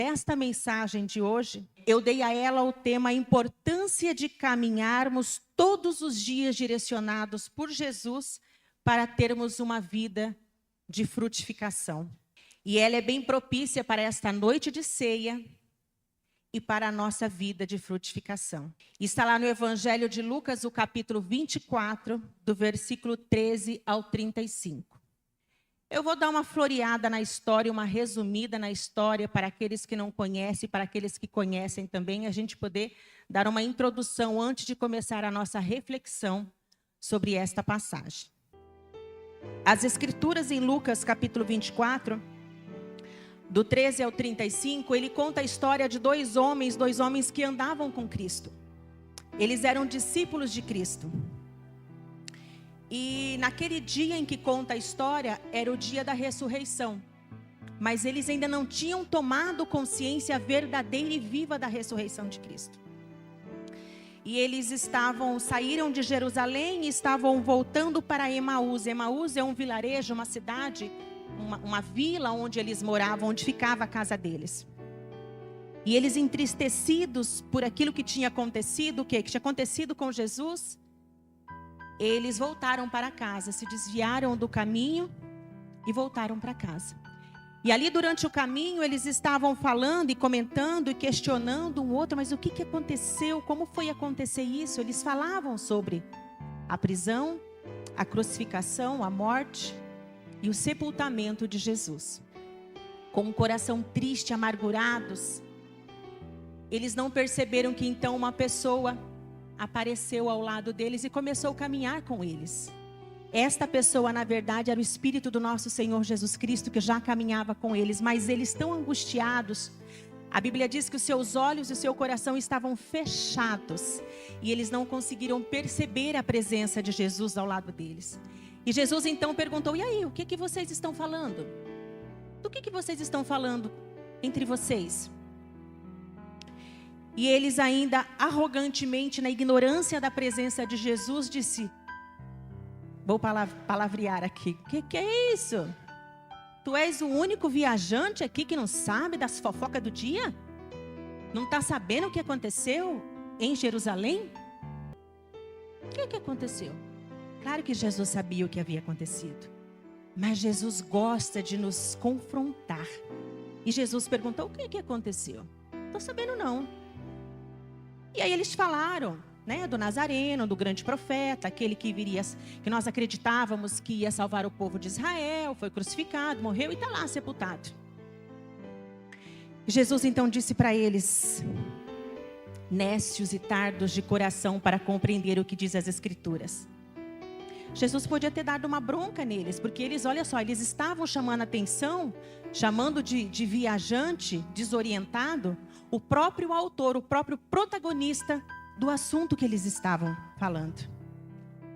Esta mensagem de hoje, eu dei a ela o tema a importância de caminharmos todos os dias direcionados por Jesus para termos uma vida de frutificação. E ela é bem propícia para esta noite de ceia e para a nossa vida de frutificação. Está lá no Evangelho de Lucas, o capítulo 24, do versículo 13 ao 35. Eu vou dar uma floreada na história, uma resumida na história para aqueles que não conhecem, para aqueles que conhecem também, a gente poder dar uma introdução antes de começar a nossa reflexão sobre esta passagem. As Escrituras em Lucas, capítulo 24, do 13 ao 35, ele conta a história de dois homens que andavam com Cristo. Eles eram discípulos de Cristo. E naquele dia em que conta a história, era o dia da ressurreição. Mas eles ainda não tinham tomado consciência verdadeira e viva da ressurreição de Cristo. E eles saíram de Jerusalém e estavam voltando para Emaús. Emaús é um vilarejo, uma cidade, uma vila onde eles moravam, onde ficava a casa deles. E eles, entristecidos por aquilo que tinha acontecido, que tinha acontecido com Jesus, eles voltaram para casa, se desviaram do caminho e voltaram para casa. E ali durante o caminho eles estavam falando e comentando e questionando um outro, mas o que aconteceu? Como foi acontecer isso? Eles falavam sobre a prisão, a crucificação, a morte e o sepultamento de Jesus. Com o coração triste, amargurados, eles não perceberam que então uma pessoa apareceu ao lado deles e começou a caminhar com eles. Esta pessoa, na verdade, era o Espírito do nosso Senhor Jesus Cristo, que já caminhava com eles, mas eles tão angustiados. A Bíblia diz que os seus olhos e o seu coração estavam fechados e eles não conseguiram perceber a presença de Jesus ao lado deles. E Jesus então perguntou: e aí, o que vocês estão falando? Do que vocês estão falando entre vocês? E eles ainda arrogantemente, na ignorância da presença de Jesus, disse: vou palavrear aqui, o que é isso? Tu és o único viajante aqui que não sabe das fofocas do dia? Não está sabendo o que aconteceu em Jerusalém? O que aconteceu? Claro que Jesus sabia o que havia acontecido, mas Jesus gosta de nos confrontar. E Jesus perguntou: o que aconteceu? Não estou sabendo não. E aí eles falaram, né, do Nazareno, do grande profeta, aquele que viria, que nós acreditávamos que ia salvar o povo de Israel, foi crucificado, morreu e está lá sepultado. Jesus então disse para eles: nécios e tardos de coração para compreender o que diz as Escrituras. Jesus podia ter dado uma bronca neles, porque eles, olha só, eles estavam chamando a atenção, chamando de viajante, desorientado, o próprio autor, o próprio protagonista do assunto que eles estavam falando.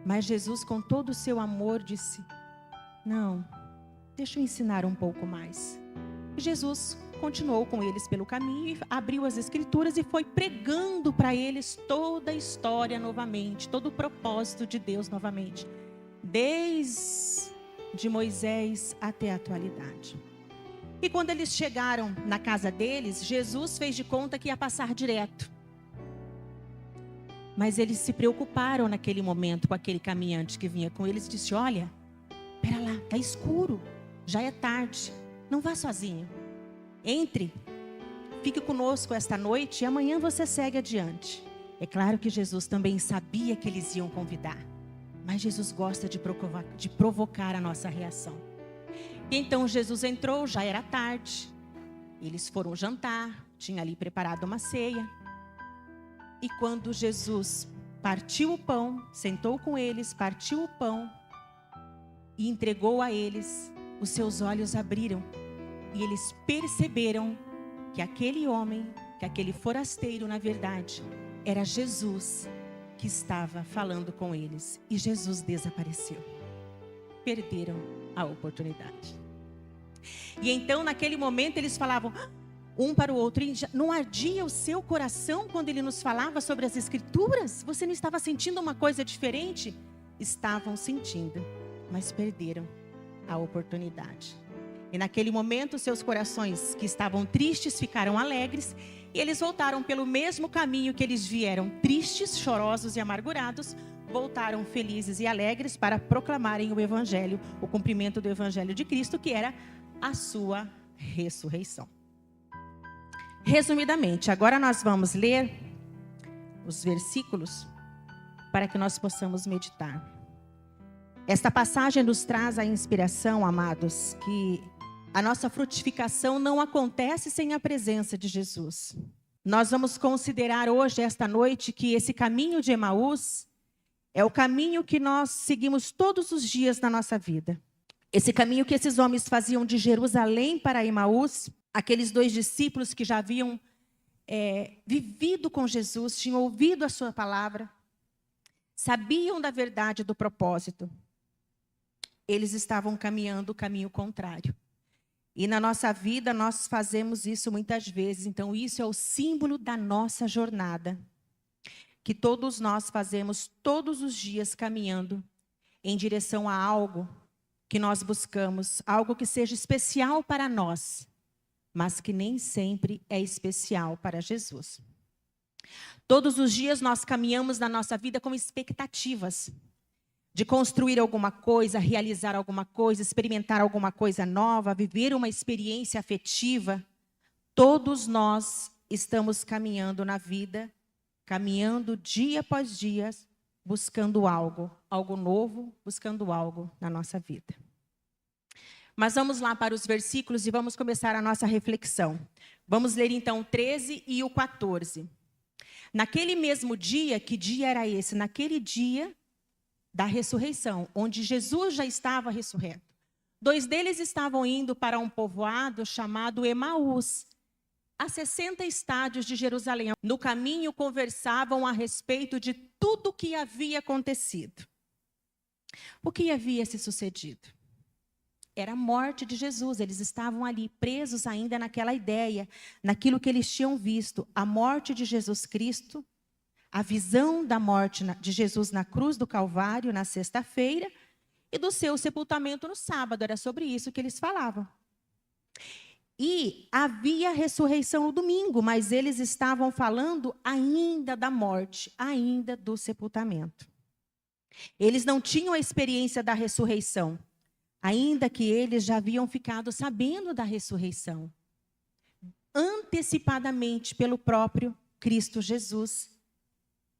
Mas Jesus, com todo o seu amor, disse: não, deixa eu ensinar um pouco mais. E Jesus continuou com eles pelo caminho e abriu as Escrituras e foi pregando para eles toda a história novamente, todo o propósito de Deus novamente, desde Moisés até a atualidade. E quando eles chegaram na casa deles, Jesus fez de conta que ia passar direto. Mas eles se preocuparam naquele momento com aquele caminhante que vinha com eles e disse: olha, espera lá, está escuro, já é tarde, não vá sozinho. Entre, fique conosco esta noite e amanhã você segue adiante. É claro que Jesus também sabia que eles iam convidar, mas Jesus gosta de provocar a nossa reação. E então Jesus entrou, já era tarde, eles foram jantar, tinha ali preparado uma ceia. E quando Jesus partiu o pão, sentou com eles, partiu o pão e entregou a eles, os seus olhos abriram e eles perceberam que aquele homem, que aquele forasteiro, na verdade, era Jesus que estava falando com eles. E Jesus desapareceu. Perderam a oportunidade. E então, naquele momento, eles falavam um para o outro: não ardia o seu coração quando ele nos falava sobre as Escrituras? Você não estava sentindo uma coisa diferente? Estavam sentindo, mas perderam a oportunidade. E naquele momento, seus corações que estavam tristes ficaram alegres, e eles voltaram pelo mesmo caminho que eles vieram, tristes, chorosos e amargurados, voltaram felizes e alegres para proclamarem o evangelho, o cumprimento do evangelho de Cristo, que era a sua ressurreição. Resumidamente, agora nós vamos ler os versículos para que nós possamos meditar. Esta passagem nos traz a inspiração, amados, que a nossa frutificação não acontece sem a presença de Jesus. Nós vamos considerar hoje, esta noite, que esse caminho de Emaús é o caminho que nós seguimos todos os dias na nossa vida. Esse caminho que esses homens faziam de Jerusalém para Emaús, aqueles 2 discípulos que já haviam vivido com Jesus, tinham ouvido a sua palavra, sabiam da verdade do propósito. Eles estavam caminhando o caminho contrário. E na nossa vida nós fazemos isso muitas vezes. Então isso é o símbolo da nossa jornada, que todos nós fazemos todos os dias caminhando em direção a algo que nós buscamos, algo que seja especial para nós, mas que nem sempre é especial para Jesus. Todos os dias nós caminhamos na nossa vida com expectativas de construir alguma coisa, realizar alguma coisa, experimentar alguma coisa nova, viver uma experiência afetiva. Todos nós estamos caminhando na vida, caminhando dia após dia, buscando algo novo, buscando algo na nossa vida. Mas vamos lá para os versículos e vamos começar a nossa reflexão. Vamos ler então o 13 e o 14. Naquele mesmo dia, que dia era esse? Naquele dia da ressurreição, onde Jesus já estava ressurreto. 2 deles estavam indo para um povoado chamado Emaús, a 60 estádios de Jerusalém. No caminho conversavam a respeito de tudo o que havia acontecido. O que havia se sucedido? Era a morte de Jesus. Eles estavam ali presos ainda naquela ideia, naquilo que eles tinham visto. A morte de Jesus Cristo, a visão da morte de Jesus na cruz do Calvário na sexta-feira e do seu sepultamento no sábado. Era sobre isso que eles falavam. E havia ressurreição no domingo, mas eles estavam falando ainda da morte, ainda do sepultamento. Eles não tinham a experiência da ressurreição, ainda que eles já haviam ficado sabendo da ressurreição, antecipadamente pelo próprio Cristo Jesus.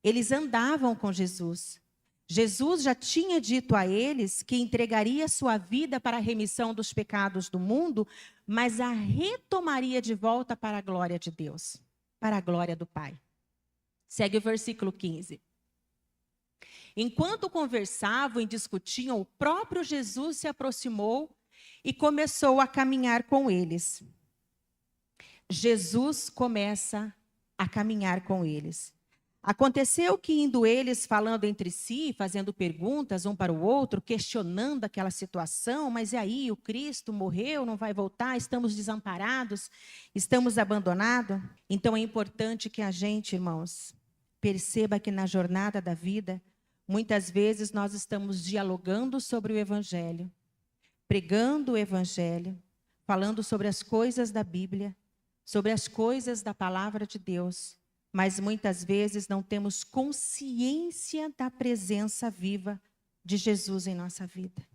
Eles andavam com Jesus. Jesus já tinha dito a eles que entregaria sua vida para a remissão dos pecados do mundo, mas a retomaria de volta para a glória de Deus, para a glória do Pai. Segue o versículo 15. Enquanto conversavam e discutiam, o próprio Jesus se aproximou e começou a caminhar com eles. Jesus começa a caminhar com eles. Aconteceu que, indo eles falando entre si, fazendo perguntas um para o outro, questionando aquela situação, mas e aí, o Cristo morreu, não vai voltar, estamos desamparados, estamos abandonados? Então é importante que a gente, irmãos, perceba que na jornada da vida, muitas vezes nós estamos dialogando sobre o Evangelho, pregando o Evangelho, falando sobre as coisas da Bíblia, sobre as coisas da Palavra de Deus, mas muitas vezes não temos consciência da presença viva de Jesus em nossa vida.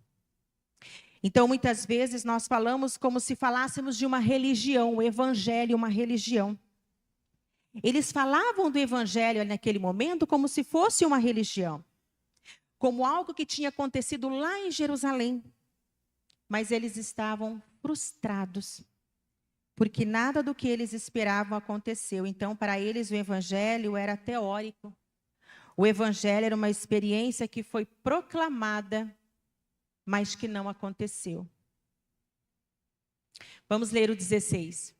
Então, muitas vezes nós falamos como se falássemos de uma religião, o Evangelho, uma religião. Eles falavam do Evangelho naquele momento como se fosse uma religião, como algo que tinha acontecido lá em Jerusalém. Mas eles estavam frustrados, porque nada do que eles esperavam aconteceu. Então, para eles, o Evangelho era teórico. O Evangelho era uma experiência que foi proclamada, mas que não aconteceu. Vamos ler o 16.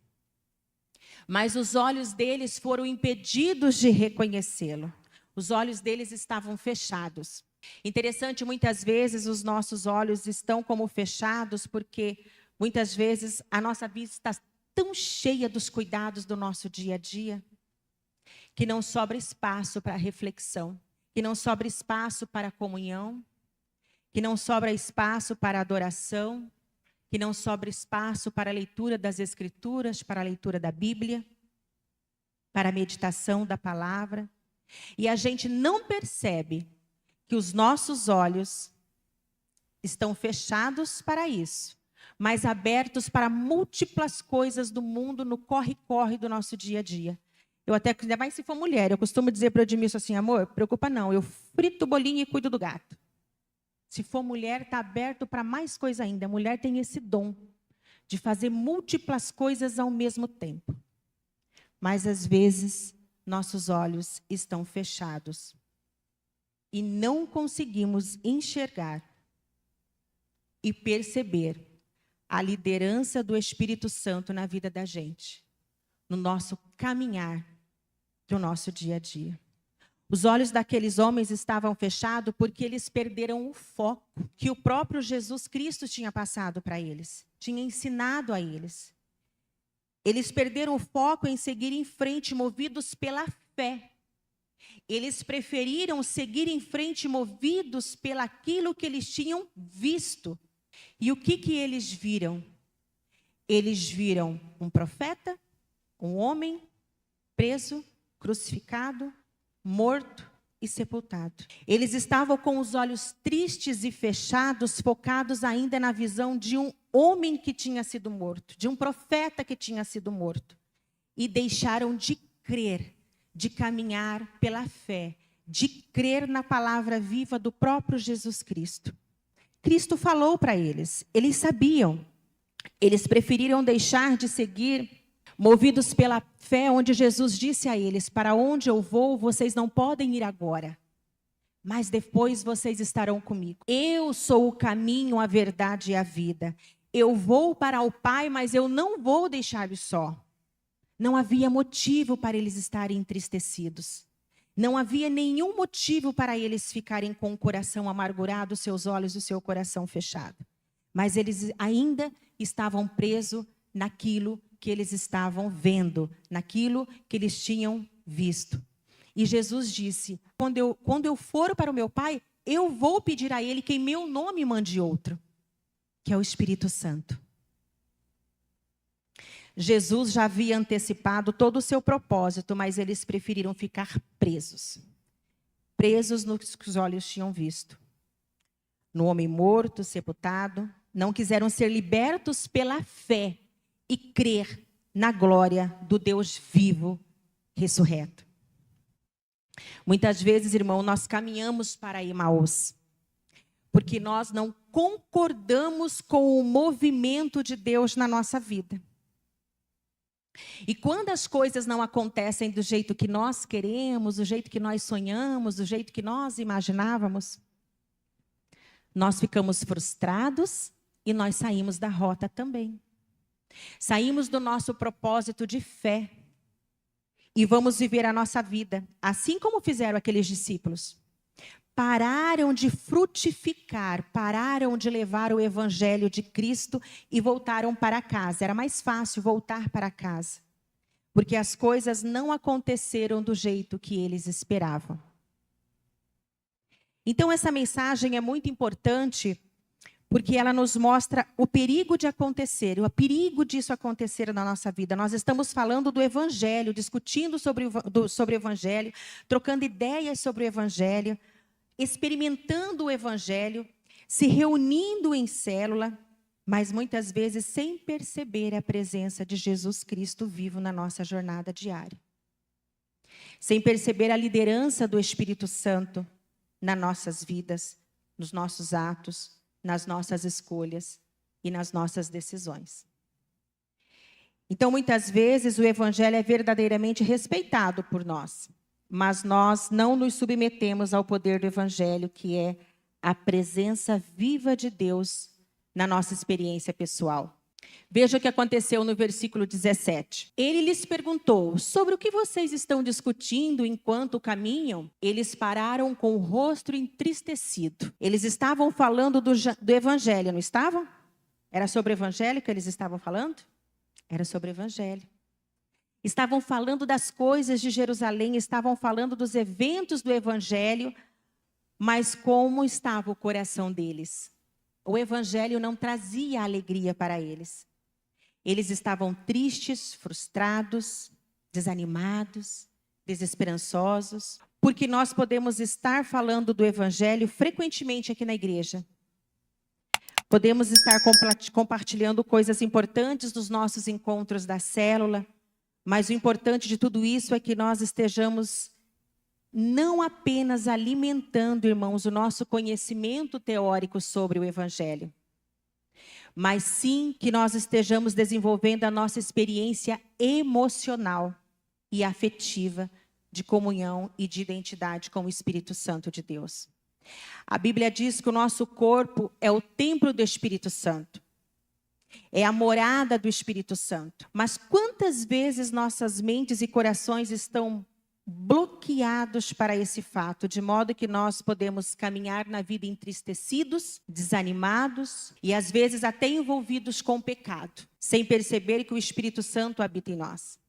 Mas os olhos deles foram impedidos de reconhecê-lo. Os olhos deles estavam fechados. Interessante, muitas vezes os nossos olhos estão como fechados, porque muitas vezes a nossa vida está tão cheia dos cuidados do nosso dia a dia, que não sobra espaço para reflexão, que não sobra espaço para comunhão, que não sobra espaço para adoração, que não sobra espaço para a leitura das Escrituras, para a leitura da Bíblia, para a meditação da palavra. E a gente não percebe que os nossos olhos estão fechados para isso, mas abertos para múltiplas coisas do mundo, no corre-corre do nosso dia a dia. Eu até, ainda mais se for mulher, eu costumo dizer para o Edmilson assim, amor, preocupa não, eu frito o bolinho e cuido do gato. Se for mulher, está aberto para mais coisa ainda. A mulher tem esse dom de fazer múltiplas coisas ao mesmo tempo. Mas, às vezes, nossos olhos estão fechados e não conseguimos enxergar e perceber a liderança do Espírito Santo na vida da gente, no nosso caminhar do nosso dia a dia. Os olhos daqueles homens estavam fechados porque eles perderam o foco que o próprio Jesus Cristo tinha passado para eles, tinha ensinado a eles. Eles perderam o foco em seguir em frente, movidos pela fé. Eles preferiram seguir em frente, movidos pelaquilo que eles tinham visto. E o que eles viram? Eles viram um profeta, um homem preso, crucificado, morto e sepultado. Eles estavam com os olhos tristes e fechados, focados ainda na visão de um homem que tinha sido morto, de um profeta que tinha sido morto. E deixaram de crer, de caminhar pela fé, de crer na palavra viva do próprio Jesus Cristo. Cristo falou para eles, eles sabiam, eles preferiram deixar de seguir movidos pela fé, onde Jesus disse a eles, para onde eu vou, vocês não podem ir agora, mas depois vocês estarão comigo. Eu sou o caminho, a verdade e a vida. Eu vou para o Pai, mas eu não vou deixá-los só. Não havia motivo para eles estarem entristecidos. Não havia nenhum motivo para eles ficarem com o coração amargurado, seus olhos e o seu coração fechado. Mas eles ainda estavam presos naquilo que eles estavam vendo, naquilo que eles tinham visto. E Jesus disse, quando eu for para o meu Pai, eu vou pedir a Ele que em meu nome mande outro, que é o Espírito Santo. Jesus já havia antecipado todo o seu propósito, mas eles preferiram ficar presos. Presos no que os olhos tinham visto. No homem morto, sepultado, não quiseram ser libertos pela fé e crer na glória do Deus vivo, ressurreto. Muitas vezes, irmão, nós caminhamos para Emaús, porque nós não concordamos com o movimento de Deus na nossa vida. E quando as coisas não acontecem do jeito que nós queremos, do jeito que nós sonhamos, do jeito que nós imaginávamos, nós ficamos frustrados e nós saímos da rota também. Saímos do nosso propósito de fé e vamos viver a nossa vida, assim como fizeram aqueles discípulos. Pararam de frutificar, pararam de levar o evangelho de Cristo e voltaram para casa. Era mais fácil voltar para casa, porque as coisas não aconteceram do jeito que eles esperavam. Então essa mensagem é muito importante, porque ela nos mostra o perigo de acontecer, o perigo disso acontecer na nossa vida. Nós estamos falando do evangelho, discutindo sobre o evangelho, trocando ideias sobre o evangelho, experimentando o evangelho, se reunindo em célula, mas muitas vezes sem perceber a presença de Jesus Cristo vivo na nossa jornada diária. Sem perceber a liderança do Espírito Santo nas nossas vidas, nos nossos atos, nas nossas escolhas e nas nossas decisões. Então, muitas vezes, o evangelho é verdadeiramente respeitado por nós, mas nós não nos submetemos ao poder do evangelho, que é a presença viva de Deus na nossa experiência pessoal. Veja o que aconteceu no versículo 17. Ele lhes perguntou, sobre o que vocês estão discutindo enquanto caminham? Eles pararam com o rosto entristecido. Eles estavam falando do evangelho, não estavam? Era sobre o evangelho que eles estavam falando? Era sobre o evangelho. Estavam falando das coisas de Jerusalém, estavam falando dos eventos do evangelho, mas como estava o coração deles? o evangelho não trazia alegria para eles. Eles estavam tristes, frustrados, desanimados, desesperançosos, porque nós podemos estar falando do evangelho frequentemente aqui na igreja. Podemos estar compartilhando coisas importantes dos nossos encontros da célula, mas o importante de tudo isso é que nós estejamos não apenas alimentando, irmãos, o nosso conhecimento teórico sobre o evangelho, mas sim que nós estejamos desenvolvendo a nossa experiência emocional e afetiva de comunhão e de identidade com o Espírito Santo de Deus. A Bíblia diz que o nosso corpo é o templo do Espírito Santo. É a morada do Espírito Santo. Mas quantas vezes nossas mentes e corações estão bloqueados para esse fato, de modo que nós podemos caminhar na vida entristecidos, desanimados e às vezes até envolvidos com o pecado, sem perceber que o Espírito Santo habita em nós.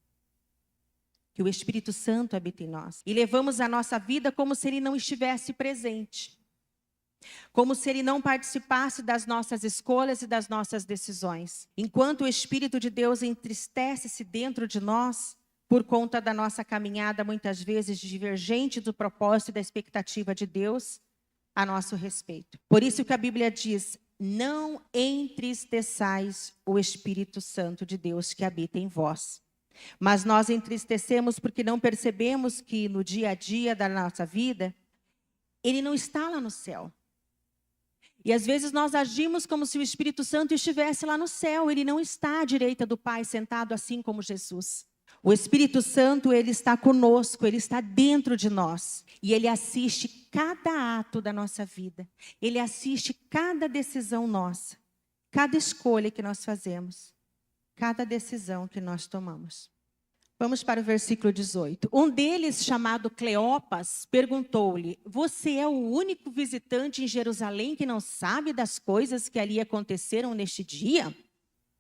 Que o Espírito Santo habita em nós. E levamos a nossa vida como se ele não estivesse presente. Como se ele não participasse das nossas escolhas e das nossas decisões. Enquanto o Espírito de Deus entristece-se dentro de nós, por conta da nossa caminhada, muitas vezes divergente do propósito e da expectativa de Deus a nosso respeito. Por isso que a Bíblia diz, não entristeçais o Espírito Santo de Deus que habita em vós. Mas nós entristecemos porque não percebemos que no dia a dia da nossa vida, ele não está lá no céu. E às vezes nós agimos como se o Espírito Santo estivesse lá no céu. Ele não está à direita do Pai, sentado assim como Jesus. O Espírito Santo, ele está conosco, ele está dentro de nós. E ele assiste cada ato da nossa vida. Ele assiste cada decisão nossa. Cada escolha que nós fazemos. Cada decisão que nós tomamos. Vamos para o versículo 18. Um deles, chamado Cleopas, perguntou-lhe, você é o único visitante em Jerusalém que não sabe das coisas que ali aconteceram neste dia?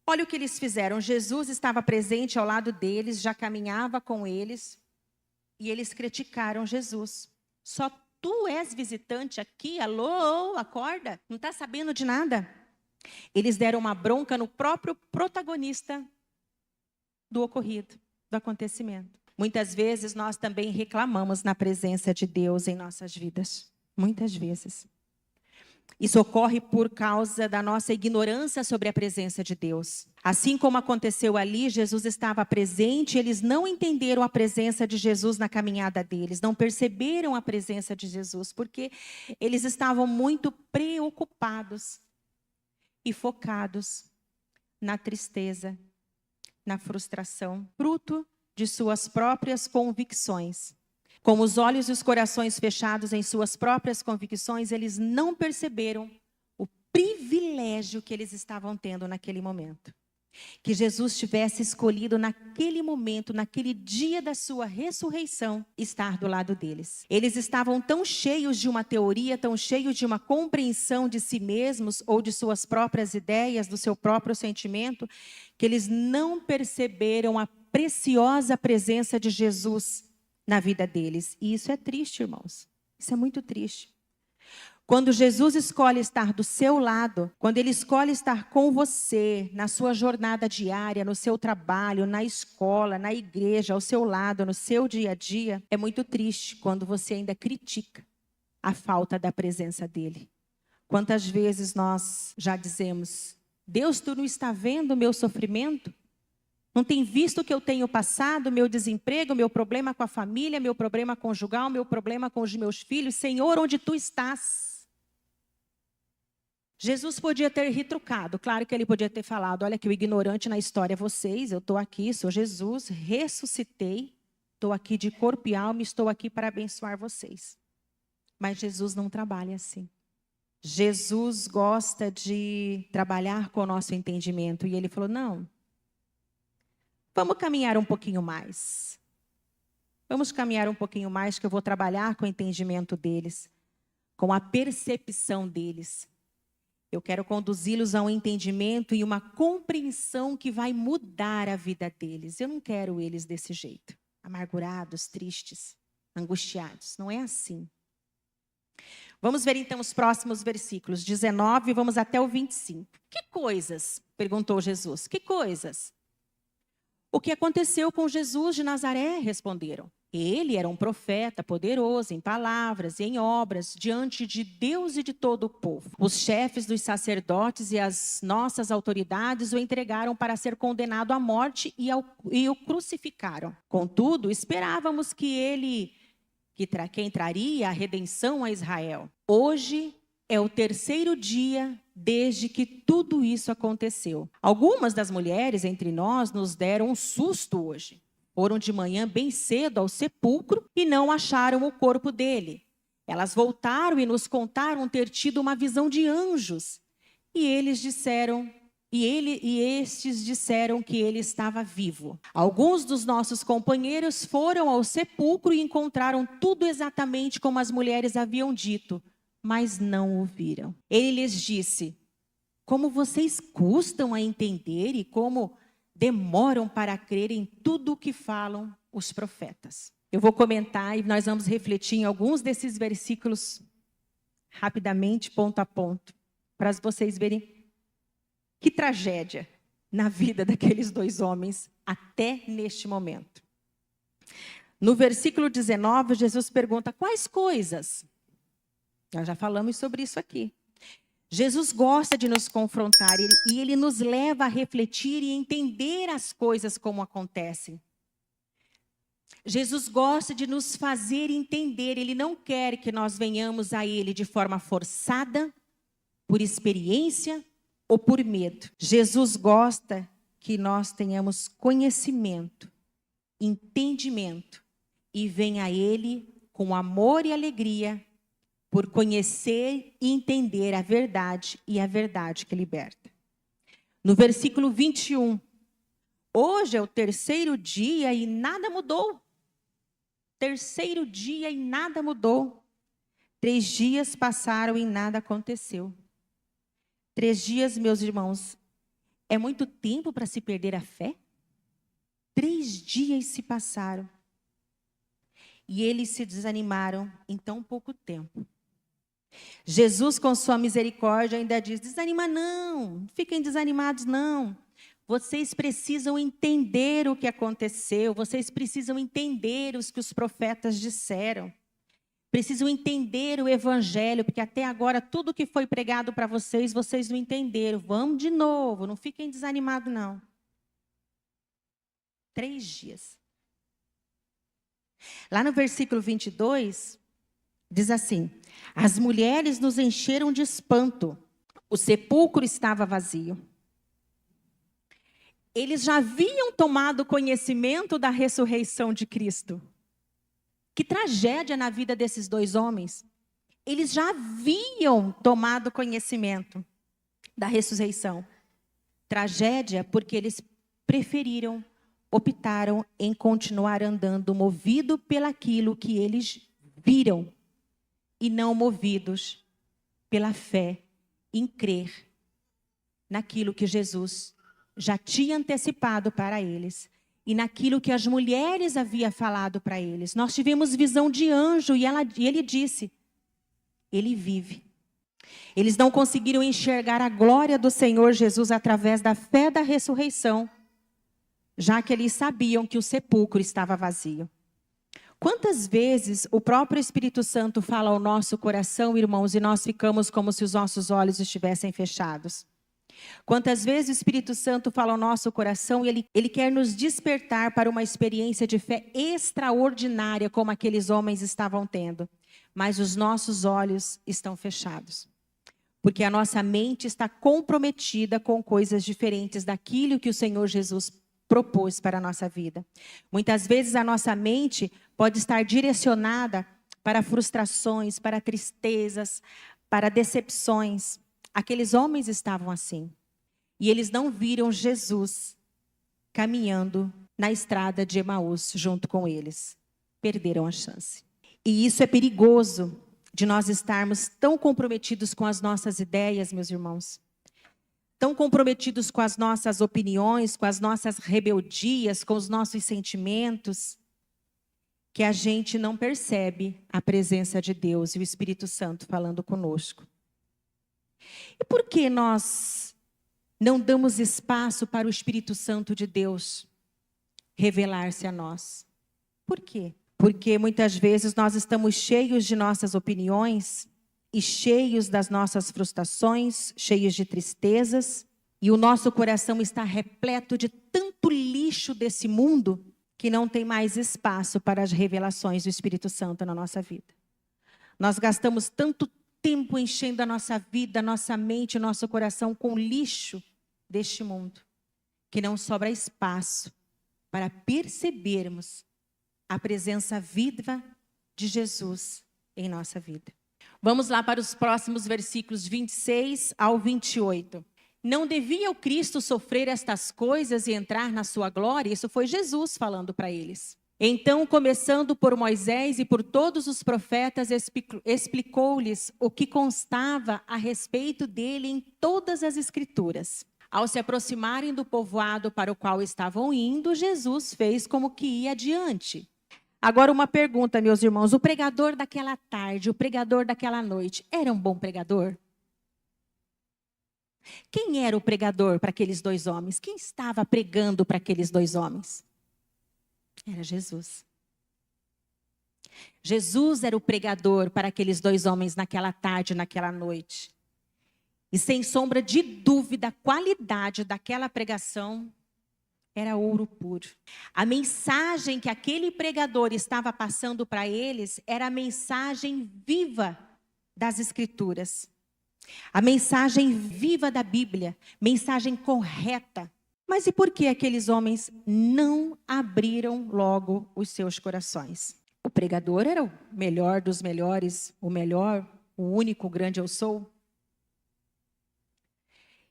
Olha o que eles fizeram. Jesus estava presente ao lado deles, já caminhava com eles, e eles criticaram Jesus. Só tu és visitante aqui? Alô, acorda? Não está sabendo de nada? Eles deram uma bronca no próprio protagonista do ocorrido, do acontecimento. Muitas vezes nós também reclamamos na presença de Deus em nossas vidas. Muitas vezes. Isso ocorre por causa da nossa ignorância sobre a presença de Deus. Assim como aconteceu ali, Jesus estava presente, eles não entenderam a presença de Jesus na caminhada deles, não perceberam a presença de Jesus, porque eles estavam muito preocupados e focados na tristeza, na frustração, fruto de suas próprias convicções. Com os olhos e os corações fechados em suas próprias convicções, eles não perceberam o privilégio que eles estavam tendo naquele momento. Que Jesus tivesse escolhido naquele momento, naquele dia da sua ressurreição, estar do lado deles. Eles estavam tão cheios de uma teoria, tão cheios de uma compreensão de si mesmos ou de suas próprias ideias, do seu próprio sentimento, que eles não perceberam a preciosa presença de Jesus na vida deles. E isso é triste, irmãos. Isso é muito triste. Quando Jesus escolhe estar do seu lado, quando Ele escolhe estar com você, na sua jornada diária, no seu trabalho, na escola, na igreja, ao seu lado, no seu dia a dia, é muito triste quando você ainda critica a falta da presença dEle. Quantas vezes nós já dizemos, Deus, tu não está vendo o meu sofrimento? Não tem visto o que eu tenho passado, meu desemprego, meu problema com a família, meu problema conjugal, meu problema com os meus filhos? Senhor, onde tu estás? Jesus podia ter retrucado, claro que ele podia ter falado, olha que o ignorante na história é vocês, eu estou aqui, sou Jesus, ressuscitei, estou aqui de corpo e alma, estou aqui para abençoar vocês. Mas Jesus não trabalha assim. Jesus gosta de trabalhar com o nosso entendimento, e ele falou, não, vamos caminhar um pouquinho mais. Vamos caminhar um pouquinho mais, que eu vou trabalhar com o entendimento deles, com a percepção deles. Eu quero conduzi-los a um entendimento e uma compreensão que vai mudar a vida deles. Eu não quero eles desse jeito, amargurados, tristes, angustiados. Não é assim. Vamos ver então os próximos versículos, 19, vamos até o 25. Que coisas? Perguntou Jesus. Que coisas? O que aconteceu com Jesus de Nazaré? Responderam. Ele era um profeta poderoso em palavras e em obras diante de Deus e de todo o povo. Os chefes dos sacerdotes e as nossas autoridades o entregaram para ser condenado à morte e o crucificaram. Contudo, esperávamos que traria a redenção a Israel. Hoje é o terceiro dia desde que tudo isso aconteceu. Algumas das mulheres entre nós nos deram um susto hoje. Foram de manhã bem cedo ao sepulcro e não acharam o corpo dele. Elas voltaram e nos contaram ter tido uma visão de anjos. E estes disseram que ele estava vivo. Alguns dos nossos companheiros foram ao sepulcro e encontraram tudo exatamente como as mulheres haviam dito, mas não o viram. Ele lhes disse: como vocês custam a entender e como demoram para crer em tudo o que falam os profetas. Eu vou comentar e nós vamos refletir em alguns desses versículos rapidamente, ponto a ponto, para vocês verem que tragédia na vida daqueles dois homens até neste momento. No versículo 19, Jesus pergunta: quais coisas? Nós já falamos sobre isso aqui. Jesus gosta de nos confrontar e ele nos leva a refletir e entender as coisas como acontecem. Jesus gosta de nos fazer entender, ele não quer que nós venhamos a ele de forma forçada, por experiência ou por medo. Jesus gosta que nós tenhamos conhecimento, entendimento e venha a ele com amor e alegria, por conhecer e entender a verdade e a verdade que liberta. No versículo 21, hoje é o terceiro dia e nada mudou. Terceiro dia e nada mudou. 3 dias passaram e nada aconteceu. 3 dias, meus irmãos, é muito tempo para se perder a fé? 3 dias se passaram. E eles se desanimaram em tão pouco tempo. Jesus, com sua misericórdia, ainda diz: desanima não fiquem desanimados não. Vocês precisam entender o que aconteceu, vocês precisam entender os que os profetas disseram. Precisam entender o evangelho, porque até agora tudo que foi pregado para vocês, vocês não entenderam. Vamos de novo, não fiquem desanimados não. 3 dias. Lá no versículo 22, diz assim: as mulheres nos encheram de espanto. O sepulcro estava vazio. Eles já haviam tomado conhecimento da ressurreição de Cristo. Que tragédia na vida desses dois homens. Eles já haviam tomado conhecimento da ressurreição. Tragédia porque eles optaram em continuar andando movido pelaquilo que eles viram. E não movidos pela fé em crer naquilo que Jesus já tinha antecipado para eles e naquilo que as mulheres haviam falado para eles. Nós tivemos visão de anjo e ele disse: ele vive. Eles não conseguiram enxergar a glória do Senhor Jesus através da fé da ressurreição, já que eles sabiam que o sepulcro estava vazio. Quantas vezes o próprio Espírito Santo fala ao nosso coração, irmãos, e nós ficamos como se os nossos olhos estivessem fechados? Quantas vezes o Espírito Santo fala ao nosso coração e ele quer nos despertar para uma experiência de fé extraordinária, como aqueles homens estavam tendo, mas os nossos olhos estão fechados. Porque a nossa mente está comprometida com coisas diferentes daquilo que o Senhor Jesus propôs para a nossa vida. Muitas vezes a nossa mente pode estar direcionada para frustrações, para tristezas, para decepções. Aqueles homens estavam assim. E eles não viram Jesus caminhando na estrada de Emaús junto com eles. Perderam a chance. E isso é perigoso, de nós estarmos tão comprometidos com as nossas ideias, meus irmãos. Tão comprometidos com as nossas opiniões, com as nossas rebeldias, com os nossos sentimentos. que a gente não percebe a presença de Deus e o Espírito Santo falando conosco. E por que nós não damos espaço para o Espírito Santo de Deus revelar-se a nós? Por quê? Porque muitas vezes nós estamos cheios de nossas opiniões e cheios das nossas frustrações, cheios de tristezas, e o nosso coração está repleto de tanto lixo desse mundo que não tem mais espaço para as revelações do Espírito Santo na nossa vida. Nós gastamos tanto tempo enchendo a nossa vida, a nossa mente, o nosso coração com lixo deste mundo, que não sobra espaço para percebermos a presença viva de Jesus em nossa vida. Vamos lá para os próximos versículos 26 ao 28. Não devia o Cristo sofrer estas coisas e entrar na sua glória? Isso foi Jesus falando para eles. Então, começando por Moisés e por todos os profetas, explicou-lhes o que constava a respeito dele em todas as Escrituras. Ao se aproximarem do povoado para o qual estavam indo, Jesus fez como que ia adiante. Agora uma pergunta, meus irmãos. O pregador daquela tarde, o pregador daquela noite, era um bom pregador? Quem era o pregador para aqueles dois homens? Quem estava pregando para aqueles dois homens? Era Jesus. Jesus era o pregador para aqueles dois homens naquela tarde, naquela noite. E sem sombra de dúvida, a qualidade daquela pregação era ouro puro. A mensagem que aquele pregador estava passando para eles era a mensagem viva das Escrituras. A mensagem viva da Bíblia, mensagem correta. Mas e por que aqueles homens não abriram logo os seus corações? O pregador era o melhor dos melhores, o melhor, o único, o grande eu sou.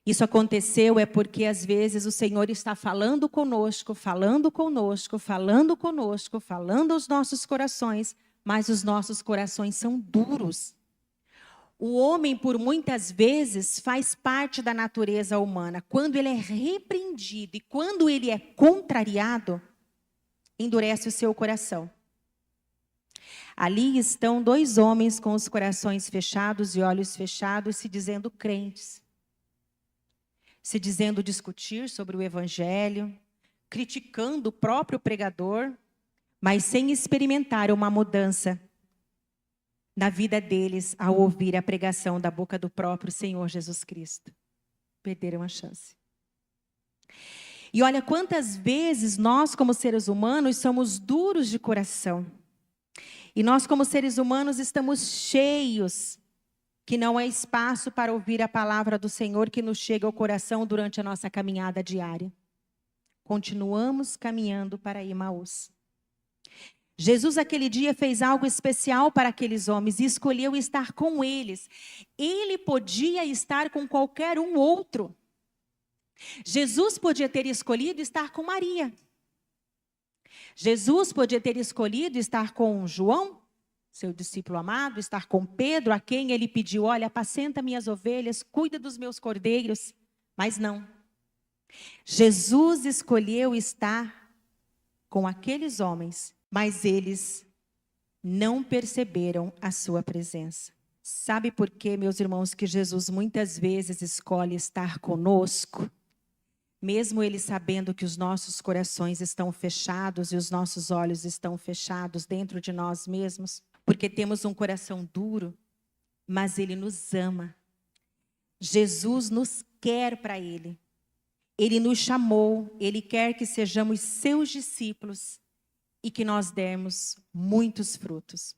Isso aconteceu porque às vezes o Senhor está falando conosco, falando conosco, falando conosco, falando aos nossos corações, mas os nossos corações são duros. O homem, por muitas vezes, faz parte da natureza humana. Quando ele é repreendido e quando ele é contrariado, endurece o seu coração. Ali estão dois homens com os corações fechados e olhos fechados, se dizendo crentes. Se dizendo discutir sobre o Evangelho, criticando o próprio pregador, mas sem experimentar uma mudança na vida deles ao ouvir a pregação da boca do próprio Senhor Jesus Cristo. Perderam a chance. E olha quantas vezes nós, como seres humanos, somos duros de coração. E nós, como seres humanos, estamos cheios, que não há espaço para ouvir a palavra do Senhor que nos chega ao coração durante a nossa caminhada diária. Continuamos caminhando para Emaús. Jesus, aquele dia, fez algo especial para aqueles homens e escolheu estar com eles. Ele podia estar com qualquer um outro. Jesus podia ter escolhido estar com Maria. Jesus podia ter escolhido estar com João, seu discípulo amado, estar com Pedro, a quem ele pediu, olha, apacenta minhas ovelhas, cuida dos meus cordeiros. Mas não. Jesus escolheu estar com aqueles homens, mas eles não perceberam a sua presença. Sabe por quê, meus irmãos, que Jesus muitas vezes escolhe estar conosco? Mesmo Ele sabendo que os nossos corações estão fechados e os nossos olhos estão fechados dentro de nós mesmos, porque temos um coração duro, mas Ele nos ama. Jesus nos quer para Ele. Ele nos chamou, Ele quer que sejamos seus discípulos e que nós demos muitos frutos.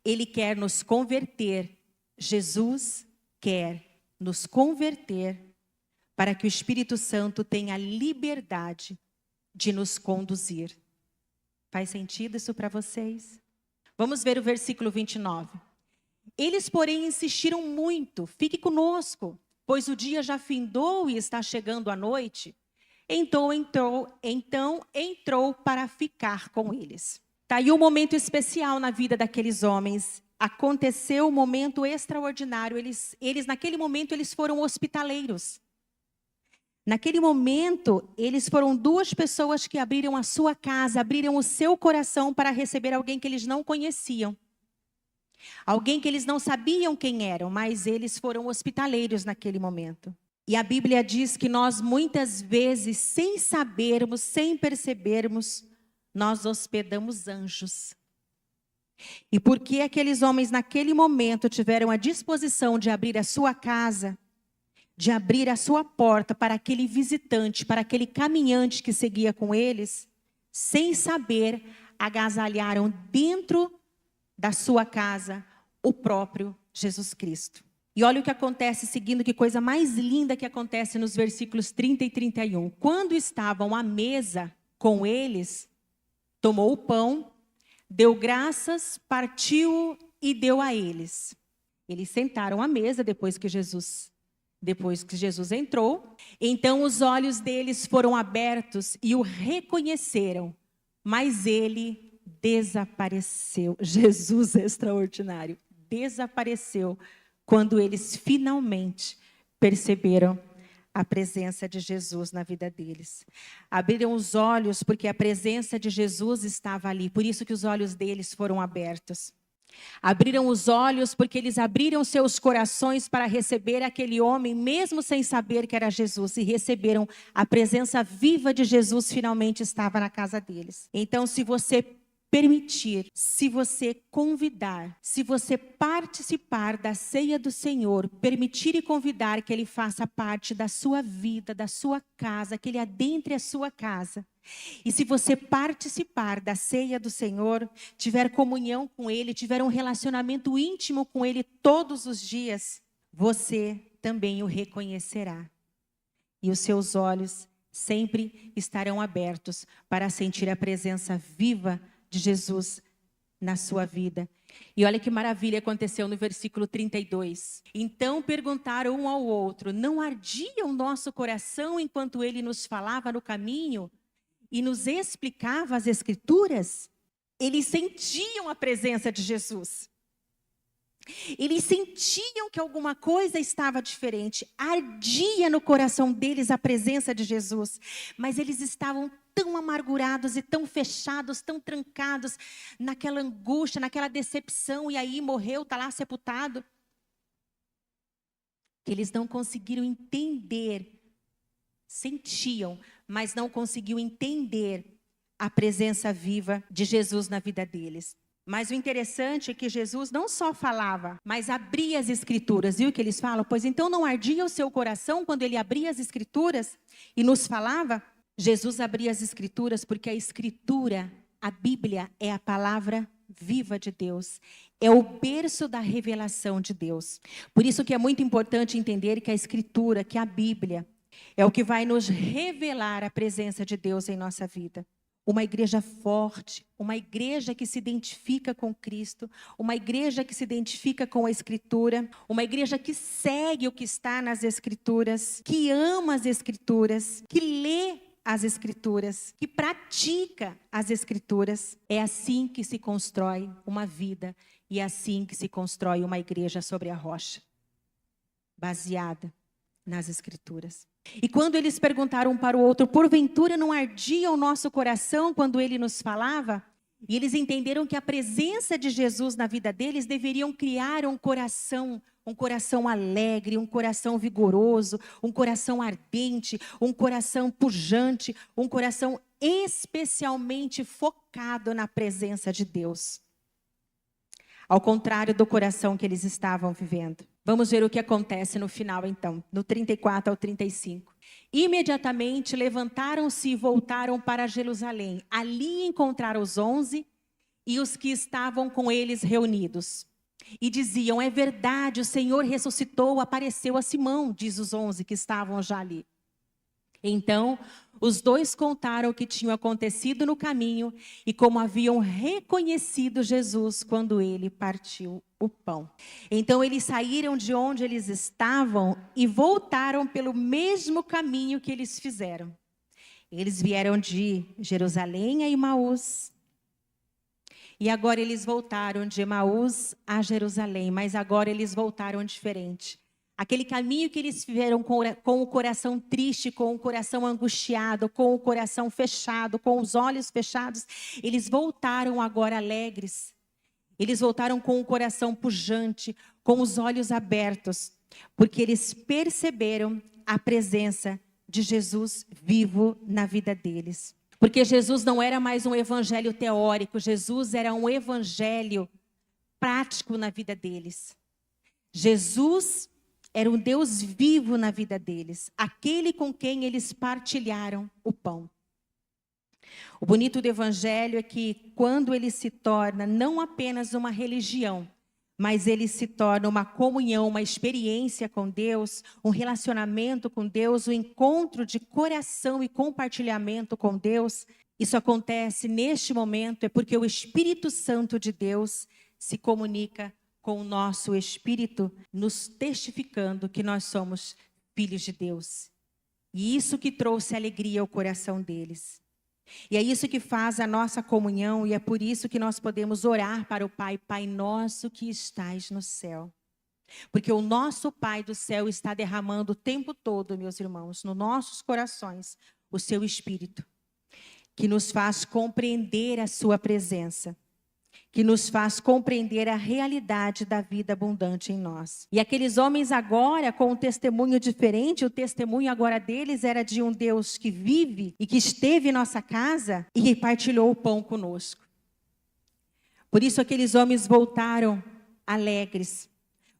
Ele quer nos converter. Jesus quer nos converter para que o Espírito Santo tenha liberdade de nos conduzir. Faz sentido isso para vocês? Vamos ver o versículo 29. Eles, porém, insistiram muito. Fique conosco, pois o dia já findou e está chegando a noite. Então entrou para ficar com eles. Tá aí um momento especial na vida daqueles homens. Aconteceu um momento extraordinário. Eles naquele momento, eles foram hospitaleiros. Naquele momento, eles foram duas pessoas que abriram a sua casa, abriram o seu coração para receber alguém que eles não conheciam. Alguém que eles não sabiam quem eram, mas eles foram hospitaleiros naquele momento. E a Bíblia diz que nós muitas vezes, sem sabermos, sem percebermos, nós hospedamos anjos. E porque aqueles homens naquele momento tiveram a disposição de abrir a sua casa, de abrir a sua porta para aquele visitante, para aquele caminhante que seguia com eles, sem saber, agasalharam dentro da sua casa o próprio Jesus Cristo. E olha o que acontece seguindo, que coisa mais linda que acontece nos versículos 30 e 31. Quando estavam à mesa com eles, tomou o pão, deu graças, partiu e deu a eles. Eles sentaram à mesa depois que Jesus entrou. Então os olhos deles foram abertos e o reconheceram, mas ele desapareceu. Jesus é extraordinário. Desapareceu quando eles finalmente perceberam a presença de Jesus na vida deles. Abriram os olhos porque a presença de Jesus estava ali, por isso que os olhos deles foram abertos. Abriram os olhos porque eles abriram seus corações para receber aquele homem, mesmo sem saber que era Jesus, e receberam a presença viva de Jesus, finalmente estava na casa deles. Então, se você permitir, se você convidar, se você participar da ceia do Senhor, permitir e convidar que Ele faça parte da sua vida, da sua casa, que Ele adentre a sua casa. E se você participar da ceia do Senhor, tiver comunhão com Ele, tiver um relacionamento íntimo com Ele todos os dias, você também o reconhecerá. E os seus olhos sempre estarão abertos para sentir a presença viva de Jesus na sua vida. E olha que maravilha aconteceu no versículo 32. Então perguntaram um ao outro: não ardia o nosso coração enquanto ele nos falava no caminho e nos explicava as Escrituras? Eles sentiam a presença de Jesus. Eles sentiam que alguma coisa estava diferente. Ardia no coração deles a presença de Jesus. Mas eles estavam tão amargurados e tão fechados, tão trancados naquela angústia, naquela decepção. E aí morreu, está lá sepultado. Que eles não conseguiram entender. Sentiam, mas não conseguiam entender a presença viva de Jesus na vida deles. Mas o interessante é que Jesus não só falava, mas abria as Escrituras. Viu o que eles falam? Pois então não ardia o seu coração quando ele abria as Escrituras e nos falava? Jesus abria as Escrituras porque a Escritura, a Bíblia, é a palavra viva de Deus. É o berço da revelação de Deus. Por isso que é muito importante entender que a Escritura, que a Bíblia, é o que vai nos revelar a presença de Deus em nossa vida. Uma igreja forte, uma igreja que se identifica com Cristo, uma igreja que se identifica com a Escritura, uma igreja que segue o que está nas Escrituras, que ama as Escrituras, que lê as Escrituras, que pratica as Escrituras. É assim que se constrói uma vida e é assim que se constrói uma igreja sobre a rocha, baseada nas Escrituras. E quando eles perguntaram um para o outro: porventura não ardia o nosso coração quando ele nos falava? E eles entenderam que a presença de Jesus na vida deles deveriam criar um coração alegre, um coração vigoroso, um coração ardente, um coração pujante, um coração especialmente focado na presença de Deus. Ao contrário do coração que eles estavam vivendo. Vamos ver o que acontece no final, então, no 34 ao 35. Imediatamente levantaram-se e voltaram para Jerusalém. Ali encontraram os 11 e os que estavam com eles reunidos. E diziam: é verdade, o Senhor ressuscitou, apareceu a Simão, diz os 11 que estavam já ali. Então, os dois contaram o que tinha acontecido no caminho e como haviam reconhecido Jesus quando ele partiu o pão. Então, eles saíram de onde eles estavam e voltaram pelo mesmo caminho que eles fizeram. Eles vieram de Jerusalém a Emaús. E agora eles voltaram de Emaús a Jerusalém, mas agora eles voltaram diferente. Aquele caminho que eles fizeram com o coração triste, com o coração angustiado, com o coração fechado, com os olhos fechados, eles voltaram agora alegres. Eles voltaram com o coração pujante, com os olhos abertos, porque eles perceberam a presença de Jesus vivo na vida deles. Porque Jesus não era mais um evangelho teórico, Jesus era um evangelho prático na vida deles. Jesus era um Deus vivo na vida deles, aquele com quem eles partilharam o pão. O bonito do evangelho é que quando ele se torna não apenas uma religião, mas ele se torna uma comunhão, uma experiência com Deus, um relacionamento com Deus, um encontro de coração e compartilhamento com Deus. Isso acontece neste momento, é porque o Espírito Santo de Deus se comunica com o nosso espírito, nos testificando que nós somos filhos de Deus. E isso que trouxe alegria ao coração deles. E é isso que faz a nossa comunhão, e é por isso que nós podemos orar para o Pai: Pai nosso que estais no céu. Porque o nosso Pai do céu está derramando o tempo todo, meus irmãos, nos nossos corações, o seu Espírito, que nos faz compreender a sua presença, que nos faz compreender a realidade da vida abundante em nós. E aqueles homens agora, com um testemunho diferente, o testemunho agora deles era de um Deus que vive e que esteve em nossa casa e que partilhou o pão conosco. Por isso aqueles homens voltaram alegres,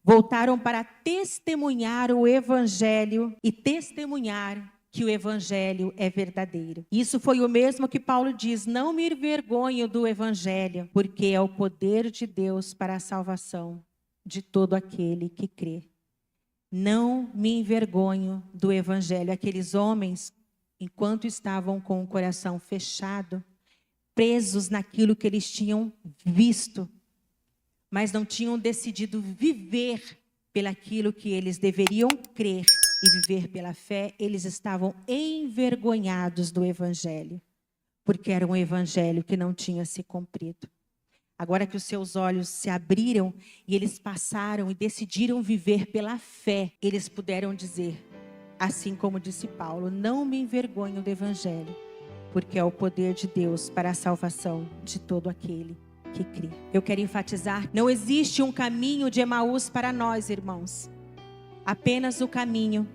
voltaram para testemunhar o Evangelho e testemunhar que o Evangelho é verdadeiro. Isso foi o mesmo que Paulo diz: não me envergonho do Evangelho, porque é o poder de Deus para a salvação de todo aquele que crê. Não me envergonho do Evangelho. Aqueles homens, enquanto estavam com o coração fechado, presos naquilo que eles tinham visto, mas não tinham decidido viver pelaquilo que eles deveriam crer e viver pela fé, eles estavam envergonhados do Evangelho, porque era um Evangelho que não tinha se cumprido. Agora que os seus olhos se abriram e eles passaram e decidiram viver pela fé, eles puderam dizer, assim como disse Paulo: não me envergonho do Evangelho, porque é o poder de Deus para a salvação de todo aquele que crê. Eu quero enfatizar, não existe um caminho de Emaús para nós, irmãos. Apenas o caminho,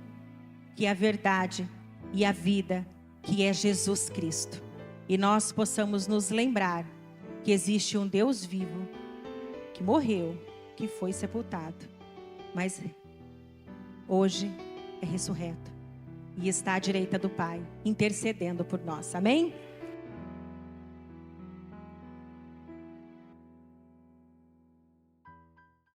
que é a verdade e a vida, que é Jesus Cristo. E nós possamos nos lembrar que existe um Deus vivo, que morreu, que foi sepultado, mas hoje é ressurreto e está à direita do Pai, intercedendo por nós. Amém?